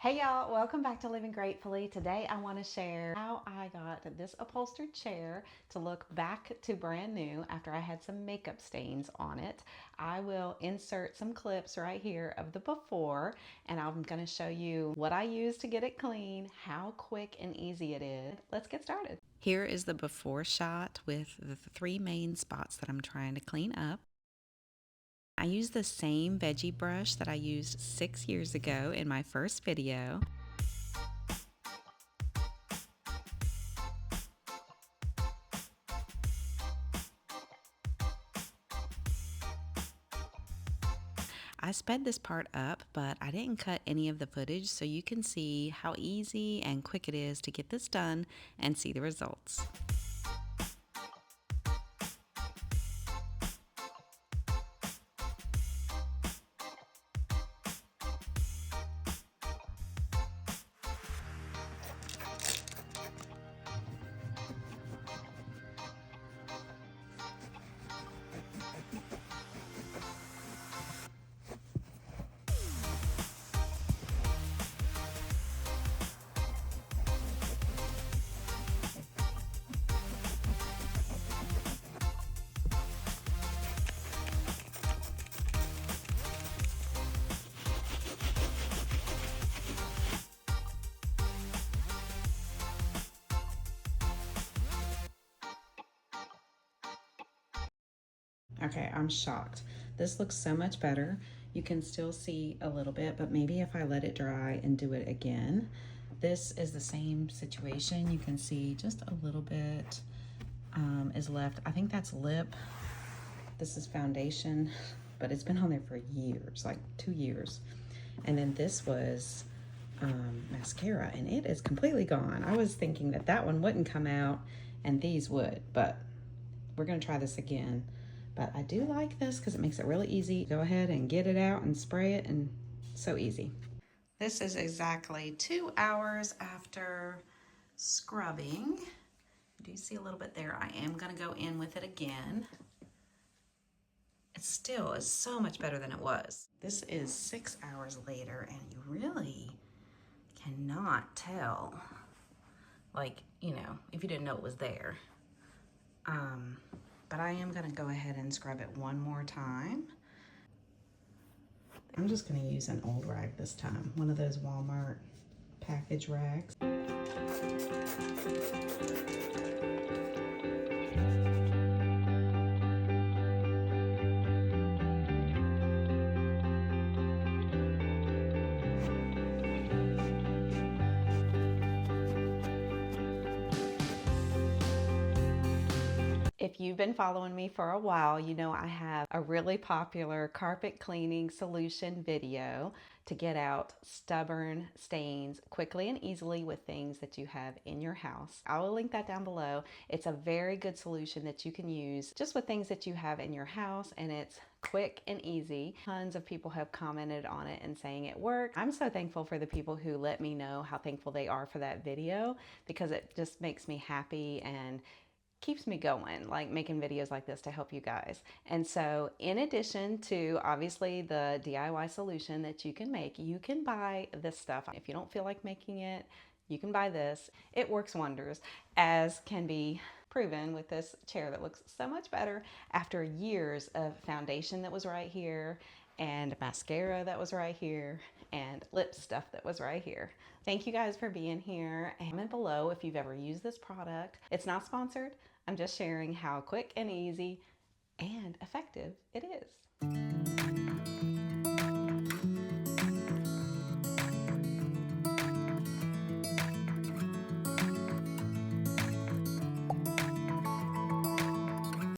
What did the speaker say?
Hey y'all, welcome back to Living Gratefully. Today I want to share how I got this upholstered chair to look back to brand new after I had some makeup stains on it. I will insert some clips right here of the before, and I'm going to show you what I used to get it clean, how quick and easy it is. Let's get started. Here is the before shot with the three main spots that I'm trying to clean up. I used the same veggie brush that I used 6 years ago in my first video. I sped this part up, but I didn't cut any of the footage, so you can see how easy and quick it is to get this done and see the results. Okay, I'm shocked. This looks so much better. You can still see a little bit, but maybe if I let it dry and do it again. This is the same situation. You can see just a little bit is left. I think that's lip. This is foundation, but it's been on there for years, like 2 years. And then this was mascara, and it is completely gone. I was thinking that that one wouldn't come out and these would, but we're gonna try this again. But I do like this because it makes it really easy. Go ahead and get it out and spray it, and so easy. This is exactly 2 hours after scrubbing. Do you see a little bit there? I am gonna go in with it again. It still is so much better than it was. This is 6 hours later, and you really cannot tell, like, you know, if you didn't know it was there. But I am gonna go ahead and scrub it one more time. I'm just gonna use an old rag this time, one of those Walmart package rags. If you've been following me for a while, you know I have a really popular carpet cleaning solution video to get out stubborn stains quickly and easily with things that you have in your house. I will link that down below. It's a very good solution that you can use just with things that you have in your house, and it's quick and easy. Tons of people have commented on it and saying it worked. I'm so thankful for the people who let me know how thankful they are for that video, because it just makes me happy and keeps me going, like making videos like this to help you guys. And so in addition to obviously the DIY solution that you can make, you can buy this stuff. If you don't feel like making it, you can buy this. It works wonders, as can be proven with this chair that looks so much better after years of foundation that was right here and mascara that was right here and lip stuff that was right here. Thank you guys for being here. Comment below if you've ever used this product. It's not sponsored. I'm just sharing how quick and easy and effective it is.